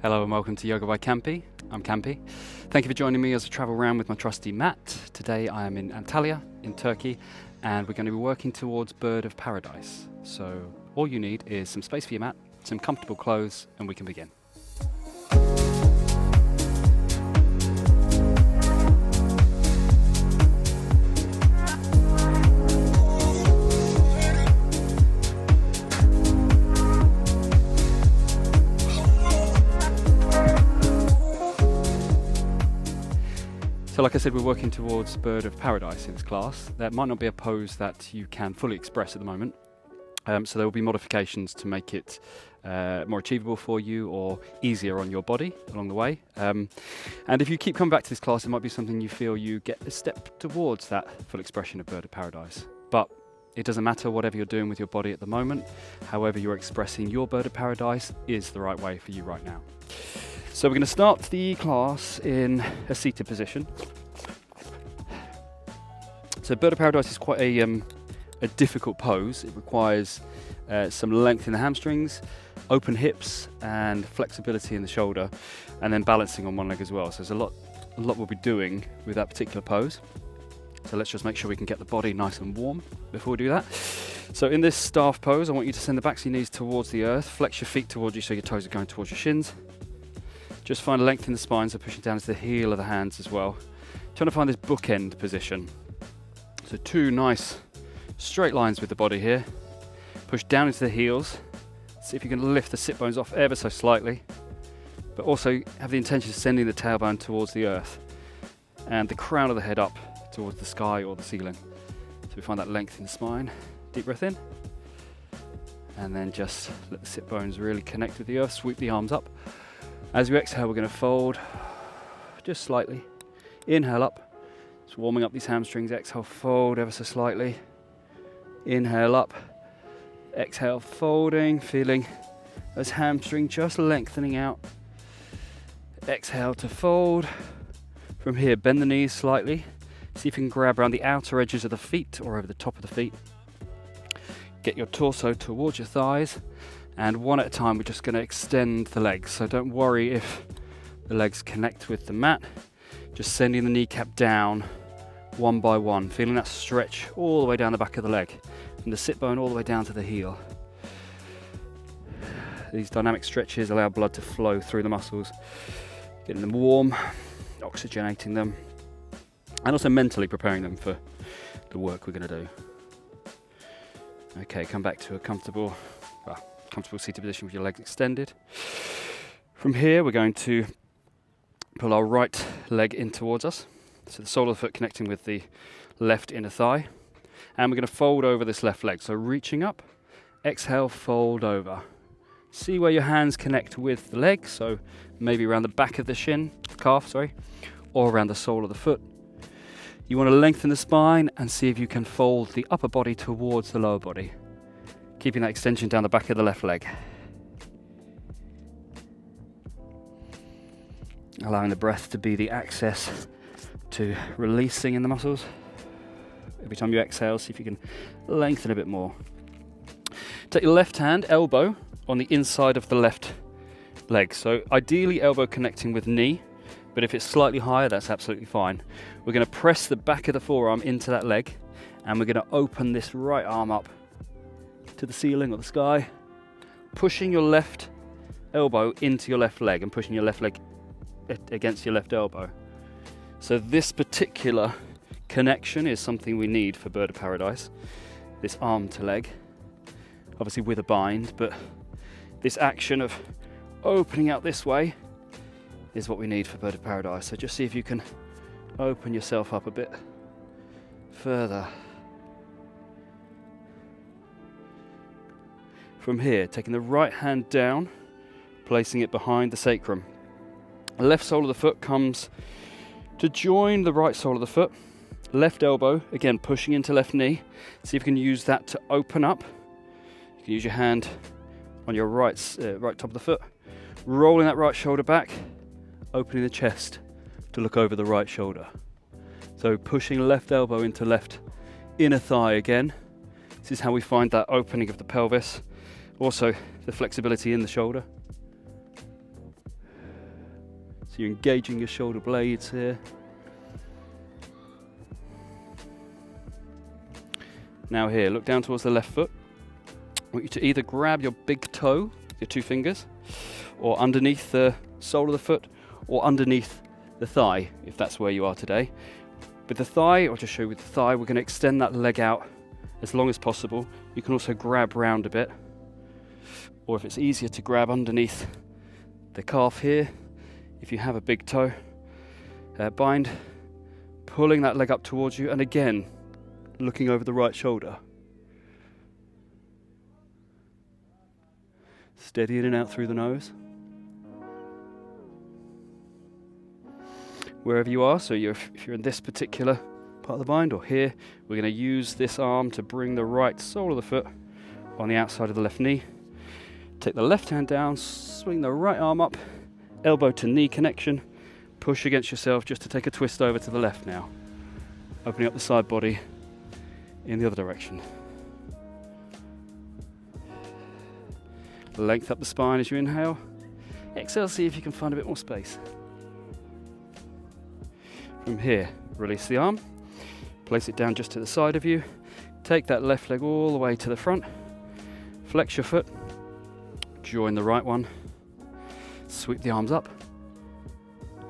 Hello and welcome to Yoga by Campi. I'm Campi. Thank you for joining me as I travel around with my trusty mat. Today I am in Antalya in Turkey and we're going to be working towards Bird of Paradise. So all you need is some space for your mat, some comfortable clothes, and we can begin. So like I said, we're working towards Bird of Paradise in this class. That might not be a pose that you can fully express at the moment. So there will be modifications to make it more achievable for you or easier on your body along the way. And if you keep coming back to this class, it might be something you feel you get a step towards that full expression of Bird of Paradise. But it doesn't matter whatever you're doing with your body at the moment. However you're expressing your Bird of Paradise is the right way for you right now. So we're going to start the class in a seated position. So Bird of Paradise is quite a difficult pose. It requires some length in the hamstrings, open hips and flexibility in the shoulder, and then balancing on one leg as well. So there's a lot we'll be doing with that particular pose. So let's just make sure we can get the body nice and warm before we do that. So in this staff pose, I want you to send the backs of your knees towards the earth, flex your feet towards you so your toes are going towards your shins. Just find length in the spine, so pushing down to the heel of the hands as well. Trying to find this bookend position. So two nice straight lines with the body here. Push down into the heels. See if you can lift the sit bones off ever so slightly. But also have the intention of sending the tailbone towards the earth. And the crown of the head up towards the sky or the ceiling. So we find that length in the spine. Deep breath in. And then just let the sit bones really connect with the earth. Sweep the arms up. As you exhale, we're going to fold just slightly. Inhale up, just warming up these hamstrings. Exhale, fold ever so slightly. Inhale up, exhale, folding, feeling those hamstrings just lengthening out. Exhale to fold. From here, bend the knees slightly. See if you can grab around the outer edges of the feet or over the top of the feet. Get your torso towards your thighs. And one at a time, we're just going to extend the legs. So don't worry if the legs connect with the mat. Just sending the kneecap down one by one, feeling that stretch all the way down the back of the leg, from the sit bone all the way down to the heel. These dynamic stretches allow blood to flow through the muscles, getting them warm, oxygenating them, and also mentally preparing them for the work we're going to do. Okay, come back to a comfortable seated position with your legs extended. From here, we're going to pull our right leg in towards us. So the sole of the foot connecting with the left inner thigh. And we're going to fold over this left leg. So reaching up, exhale, fold over. See where your hands connect with the leg. So maybe around the back of the calf, or around the sole of the foot. You want to lengthen the spine and see if you can fold the upper body towards the lower body. Keeping that extension down the back of the left leg. Allowing the breath to be the access to releasing in the muscles. Every time you exhale, see if you can lengthen a bit more. Take your left hand, elbow, on the inside of the left leg. So ideally elbow connecting with knee, but if it's slightly higher, that's absolutely fine. We're going to press the back of the forearm into that leg, and we're going to open this right arm up to the ceiling or the sky, pushing your left elbow into your left leg and pushing your left leg against your left elbow. So this particular connection is something we need for Bird of Paradise, this arm to leg, obviously with a bind, but this action of opening out this way is what we need for Bird of Paradise. So just see if you can open yourself up a bit further. From here, taking the right hand down, placing it behind the sacrum. The left sole of the foot comes to join the right sole of the foot. Left elbow, again pushing into left knee. See if you can use that to open up. You can use your hand on your right top of the foot. Rolling that right shoulder back, opening the chest to look over the right shoulder. So pushing left elbow into left inner thigh again. This is how we find that opening of the pelvis. Also the flexibility in the shoulder. So you're engaging your shoulder blades here. Now here, look down towards the left foot. I want you to either grab your big toe, your 2 fingers, or underneath the sole of the foot, or underneath the thigh, if that's where you are today. With the thigh, I'll just show you with the thigh, we're going to extend that leg out as long as possible. You can also grab round a bit, or if it's easier to grab underneath the calf here, if you have a big toe, bind, pulling that leg up towards you, and again, looking over the right shoulder. Steady in and out through the nose. Wherever you are, so if you're in this particular part of the bind or here, we're going to use this arm to bring the right sole of the foot on the outside of the left knee. Take the left hand down, swing the right arm up, elbow to knee connection, push against yourself just to take a twist over to the left now. Opening up the side body in the other direction. Length up the spine as you inhale. Exhale, see if you can find a bit more space. From here, release the arm, place it down just to the side of you, take that left leg all the way to the front, flex your foot, join the right one, sweep the arms up,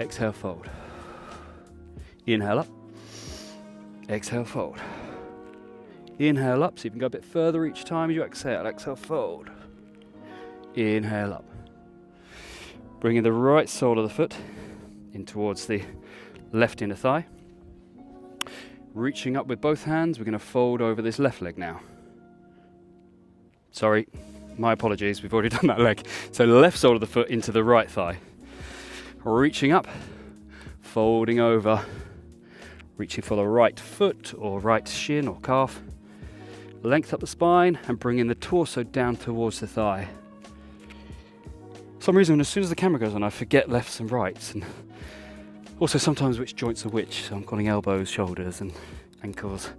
exhale, fold. Inhale up, exhale, fold. Inhale up, so you can go a bit further each time as you exhale, exhale, fold. Inhale up. Bringing the right sole of the foot in towards the left inner thigh. Reaching up with both hands, we're going to fold over this left leg now. Sorry, my apologies, we've already done that leg. So left sole of the foot into the right thigh. Reaching up, folding over, reaching for the right foot or right shin or calf. Length up the spine and bringing the torso down towards the thigh. For some reason, as soon as the camera goes on, I forget lefts and rights, and also sometimes which joints are which. So I'm calling elbows, shoulders, and ankles,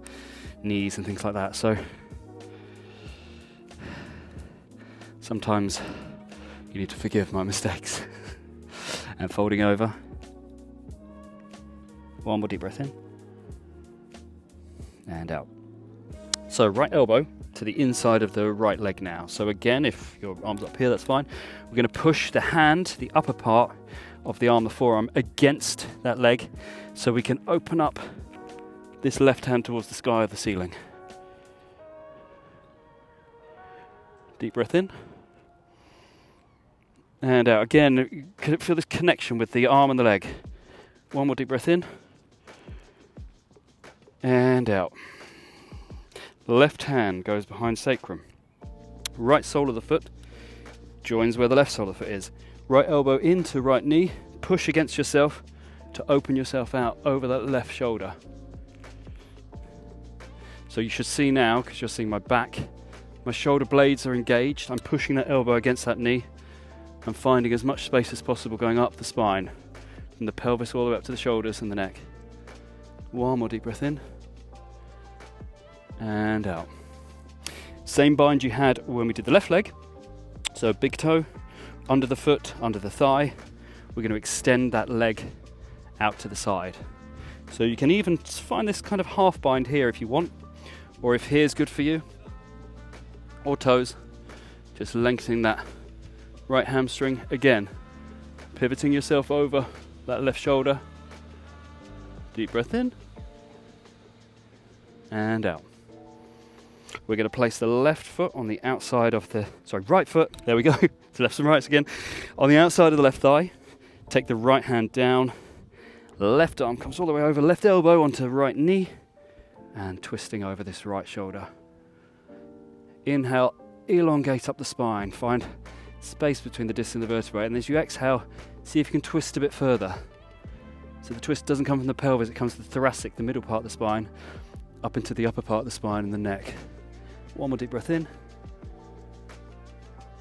knees, and things like that. So sometimes you need to forgive my mistakes. And folding over. One more deep breath in. And out. So right elbow to the inside of the right leg now. So again, if your arm's up here, that's fine. We're going to push the hand, the upper part of the arm, the forearm, against that leg so we can open up this left hand towards the sky of the ceiling. Deep breath in. And out. Again, feel this connection with the arm and the leg. One more deep breath in. And out. Left hand goes behind sacrum. Right sole of the foot joins where the left sole of the foot is. Right elbow into right knee. Push against yourself to open yourself out over that left shoulder. So you should see now, because you're seeing my back, my shoulder blades are engaged. I'm pushing that elbow against that knee. I'm finding as much space as possible going up the spine, from the pelvis all the way up to the shoulders and the neck. One more deep breath in. And out. Same bind you had when we did the left leg. So big toe, under the foot, under the thigh. We're going to extend that leg out to the side. So you can even find this kind of half bind here if you want, or if here's good for you, or toes. Just lengthening that right hamstring. Again, pivoting yourself over that left shoulder. Deep breath in. And out. We're going to place the left foot on the outside of the, right foot, there we go, to lefts and rights again, on the outside of the left thigh. Take the right hand down, left arm comes all the way over, left elbow onto right knee, and twisting over this right shoulder. Inhale, elongate up the spine, find space between the disc and the vertebrae, and as you exhale, see if you can twist a bit further. So the twist doesn't come from the pelvis, it comes from the thoracic, the middle part of the spine, up into the upper part of the spine and the neck. One more deep breath in.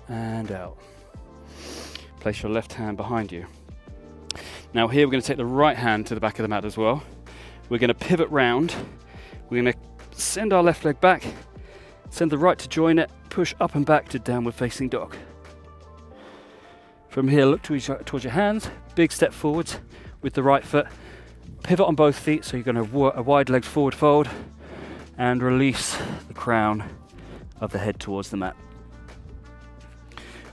And out. Place your left hand behind you. Now here we're going to take the right hand to the back of the mat as well. We're going to pivot round. We're going to send our left leg back, send the right to join it, push up and back to downward facing dog. From here, look towards your hands, big step forwards with the right foot. Pivot on both feet, so you're going to a wide leg forward fold and release the crown of the head towards the mat.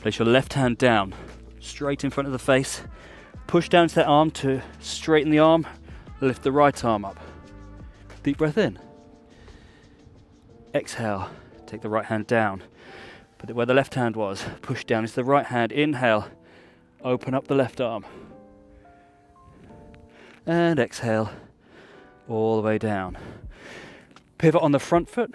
Place your left hand down, straight in front of the face. Push down to that arm to straighten the arm, lift the right arm up. Deep breath in. Exhale, take the right hand down. Put it where the left hand was, push down into the right hand, inhale, open up the left arm. And exhale, all the way down. Pivot on the front foot,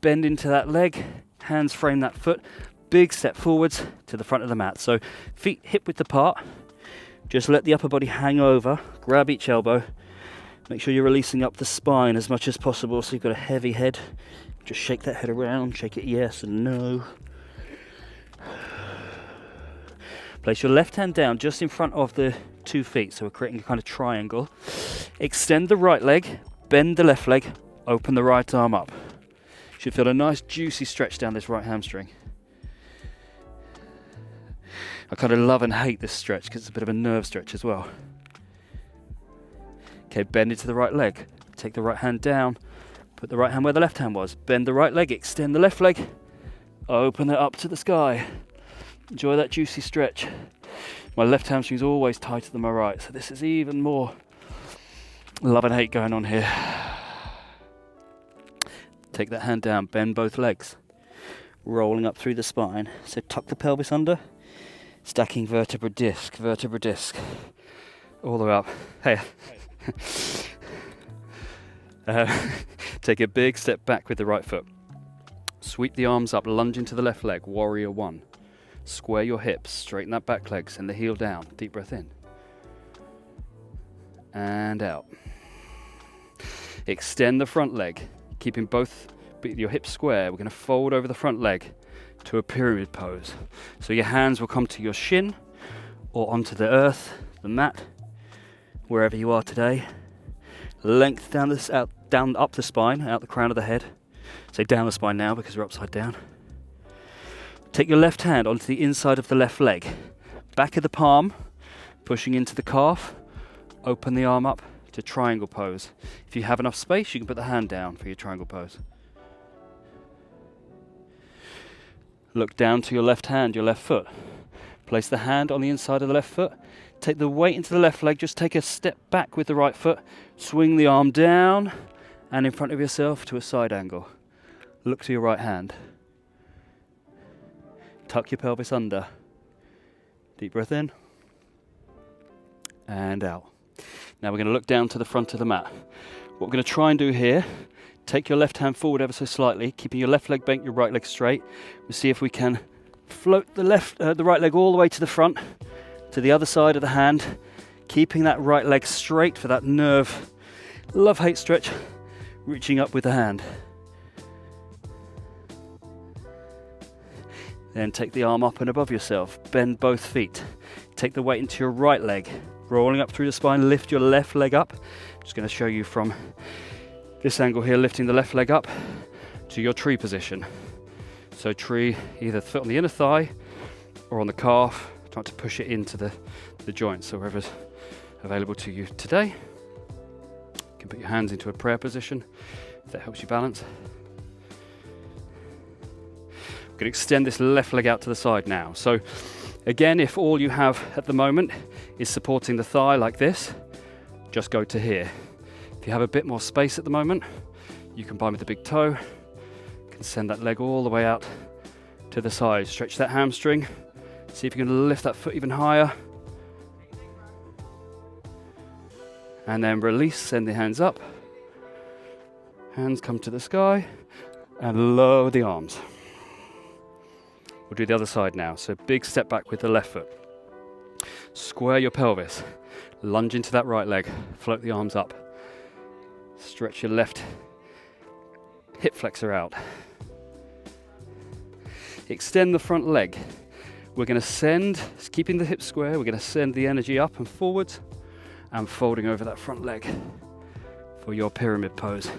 bend into that leg, hands frame that foot, big step forwards to the front of the mat. So feet hip width apart, just let the upper body hang over, grab each elbow, make sure you're releasing up the spine as much as possible so you've got a heavy head. Just shake that head around, shake it yes and no. Place your left hand down just in front of the 2 feet, so we're creating a kind of triangle. Extend the right leg, bend the left leg, open the right arm up. Should feel a nice juicy stretch down this right hamstring. I kind of love and hate this stretch because it's a bit of a nerve stretch as well. Okay, bend into the right leg. Take the right hand down, put the right hand where the left hand was. Bend the right leg, extend the left leg, open it up to the sky. Enjoy that juicy stretch. My left hamstring is always tighter than my right, so this is even more love and hate going on here. Take that hand down, bend both legs, rolling up through the spine. So tuck the pelvis under, stacking vertebra disc, all the way up. Hey. Take a big step back with the right foot. Sweep the arms up, lunge into the left leg, warrior one. Square your hips, straighten that back leg, send the heel down. Deep breath in. And out. Extend the front leg, keeping both your hips square. We're going to fold over the front leg to a pyramid pose. So your hands will come to your shin or onto the earth, the mat, wherever you are today. Length down up the spine, out the crown of the head. Say down the spine now because we're upside down. Take your left hand onto the inside of the left leg. Back of the palm, pushing into the calf. Open the arm up to triangle pose. If you have enough space, you can put the hand down for your triangle pose. Look down to your left hand, your left foot. Place the hand on the inside of the left foot. Take the weight into the left leg. Just take a step back with the right foot. Swing the arm down and in front of yourself to a side angle. Look to your right hand. Tuck your pelvis under. Deep breath in. And out. Now we're going to look down to the front of the mat. What we're going to try and do here, take your left hand forward ever so slightly, keeping your left leg bent, your right leg straight. We'll see if we can float the right leg all the way to the front, to the other side of the hand, keeping that right leg straight for that nerve love-hate stretch, reaching up with the hand. Then take the arm up and above yourself, bend both feet. Take the weight into your right leg, rolling up through the spine, lift your left leg up. Just going to show you from this angle here, lifting the left leg up to your tree position. So tree, either foot on the inner thigh or on the calf, trying to push it into the joints, so wherever's available to you today. You can put your hands into a prayer position if that helps you balance. We're going to extend this left leg out to the side now. So again, if all you have at the moment is supporting the thigh like this, just go to here. If you have a bit more space at the moment, you can bind with the big toe. You can send that leg all the way out to the side. Stretch that hamstring. See if you can lift that foot even higher. And then release, send the hands up. Hands come to the sky and lower the arms. We'll do the other side now. So big step back with the left foot. Square your pelvis. Lunge into that right leg. Float the arms up. Stretch your left hip flexor out. Extend the front leg. We're going to send, keeping the hips square, we're going to send the energy up and forwards and folding over that front leg for your pyramid pose.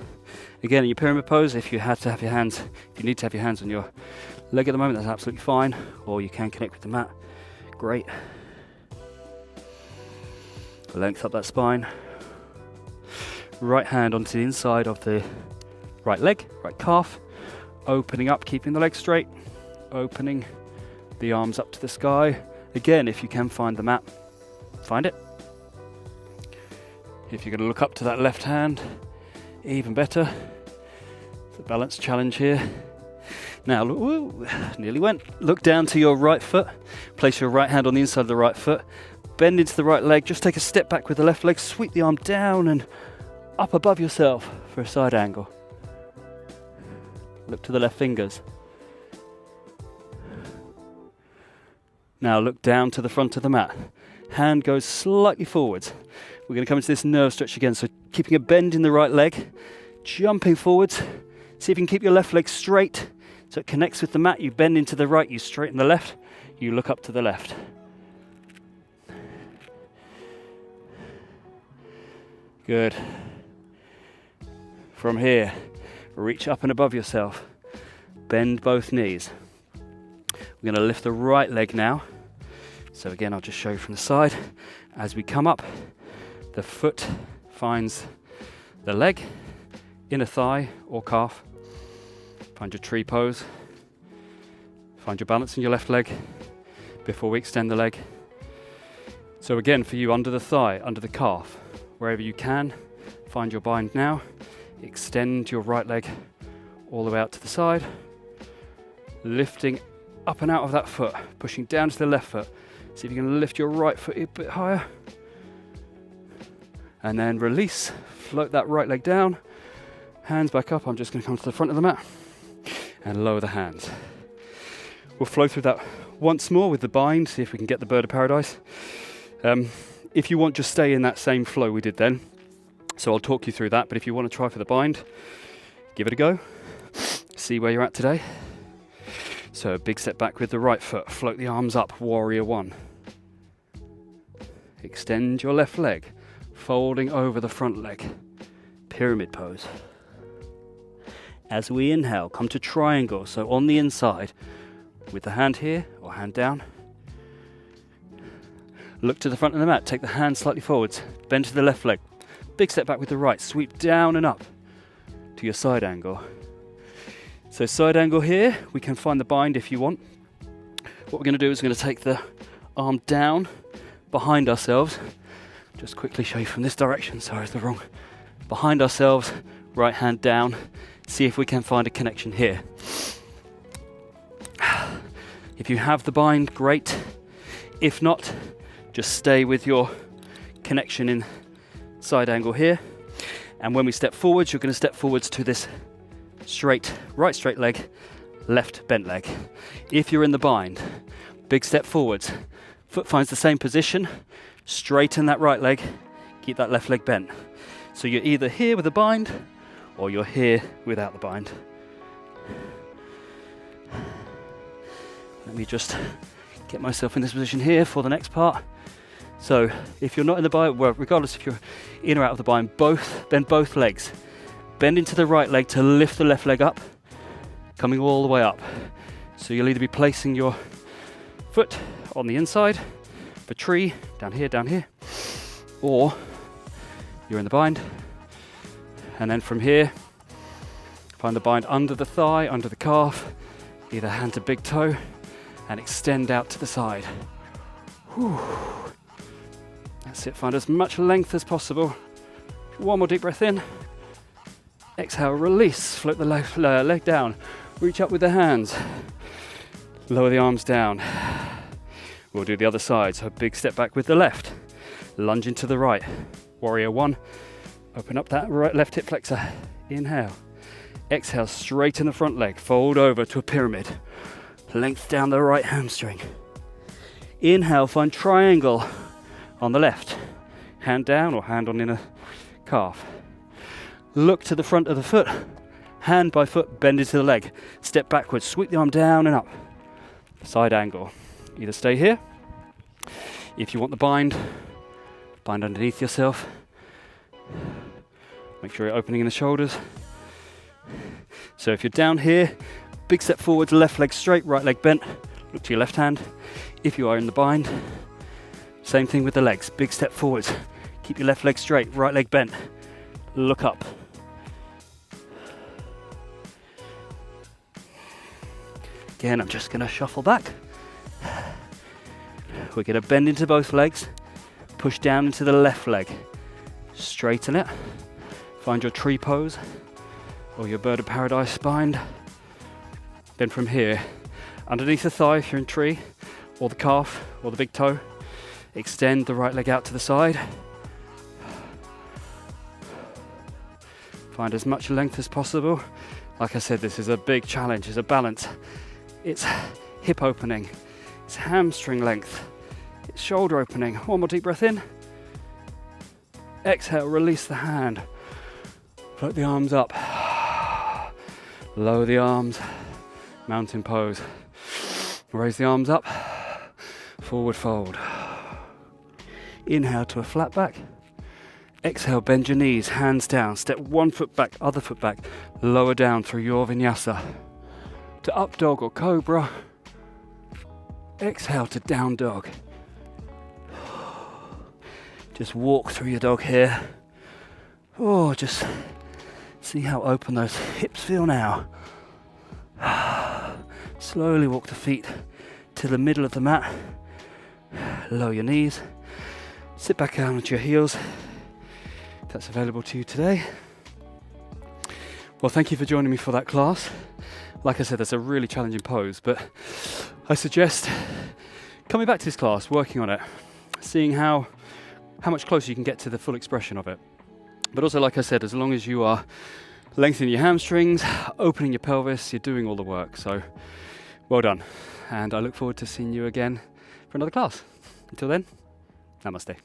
Again, in your pyramid pose, if you need to have your hands on your leg at the moment, that's absolutely fine, or you can connect with the mat. Great. Length up that spine. Right hand onto the inside of the right leg, right calf. Opening up, keeping the leg straight. Opening the arms up to the sky. Again, if you can find the mat, find it. If you're going to look up to that left hand, even better. It's a balance challenge here. Now, nearly went. Look down to your right foot. Place your right hand on the inside of the right foot. Bend into the right leg. Just take a step back with the left leg. Sweep the arm down and up above yourself for a side angle. Look to the left fingers. Now look down to the front of the mat. Hand goes slightly forwards. We're going to come into this nerve stretch again. So keeping a bend in the right leg. Jumping forwards. See if you can keep your left leg straight. So it connects with the mat. You bend into the right, you straighten the left, you look up to the left. Good. From here, reach up and above yourself. Bend both knees. We're going to lift the right leg now. So again, I'll just show you from the side. As we come up, the foot finds the leg, inner thigh or calf. Find your tree pose. Find your balance in your left leg before we extend the leg. So again, for you, under the thigh, under the calf, wherever you can, find your bind now. Extend your right leg all the way out to the side. Lifting up and out of that foot, pushing down to the left foot. See if you can lift your right foot a bit higher. And then release, float that right leg down. Hands back up. I'm just going to come to the front of the mat and lower the hands. We'll flow through that once more with the bind, see if we can get the bird of paradise. If you want, just stay in that same flow we did then. So I'll talk you through that, but if you want to try for the bind, give it a go. See where you're at today. So a big step back with the right foot, float the arms up, warrior one. Extend your left leg, folding over the front leg, pyramid pose. As we inhale, come to triangle, so on the inside, with the hand here or hand down. Look to the front of the mat, take the hand slightly forwards, bend to the left leg. Big step back with the right, sweep down and up to your side angle. So side angle here, we can find the bind if you want. What we're going to do is we're going to take the arm down behind ourselves. Just quickly show you from this direction, sorry, it's the wrong. Behind ourselves, right hand down. See if we can find a connection here. If you have the bind, great. If not, just stay with your connection in side angle here. And when we step forwards, you're going to step forwards to this straight, right straight leg, left bent leg. If you're in the bind, big step forwards. Foot finds the same position, straighten that right leg, keep that left leg bent. So you're either here with a bind, or you're here without the bind. Let me just get myself in this position here for the next part. So if you're not in the bind, well, regardless if you're in or out of the bind, bend both legs. Bend into the right leg to lift the left leg up, coming all the way up. So you'll either be placing your foot on the inside for tree, down here, or you're in the bind. And then from here, find the bind under the thigh, under the calf, either hand to big toe, and extend out to the side. Whew. That's it, find as much length as possible. One more deep breath in. Exhale, release, float the leg down. Reach up with the hands. Lower the arms down. We'll do the other side, so a big step back with the left. Lunge into the right. Warrior one. Open up that right left hip flexor. Inhale. Exhale, straighten the front leg. Fold over to a pyramid. Length down the right hamstring. Inhale, find triangle on the left. Hand down or hand on inner calf. Look to the front of the foot. Hand by foot, bend into the leg. Step backwards, sweep the arm down and up. Side angle. Either stay here. If you want the bind underneath yourself. Make sure you're opening in the shoulders. So if you're down here, big step forwards, left leg straight, right leg bent. Look to your left hand. If you are in the bind, same thing with the legs. Big step forwards, Keep your left leg straight, right leg bent. Look up. Again, I'm just gonna shuffle back. We're gonna bend into both legs, push down into the left leg. Straighten it. Find your tree pose or your bird of paradise spine. Then from here, underneath the thigh if you're in tree, or the calf, or the big toe, extend the right leg out to the side. Find as much length as possible. Like I said, this is a big challenge, it's a balance. It's hip opening, it's hamstring length, it's shoulder opening. One more deep breath in. Exhale, release the hand. Float the arms up. Lower the arms. Mountain pose. Raise the arms up. Forward fold. Inhale to a flat back. Exhale, bend your knees, hands down. Step one foot back, other foot back. Lower down through your vinyasa. To up dog or cobra. Exhale to down dog. Just walk through your dog here. Oh, just see how open those hips feel now. Slowly walk the feet to the middle of the mat. Lower your knees. Sit back down onto your heels. If that's available to you today. Well, thank you for joining me for that class. Like I said, that's a really challenging pose, but I suggest coming back to this class, working on it, seeing how much closer you can get to the full expression of it. But also, like I said, as long as you are lengthening your hamstrings, opening your pelvis, you're doing all the work. So well done. And I look forward to seeing you again for another class. Until then, namaste.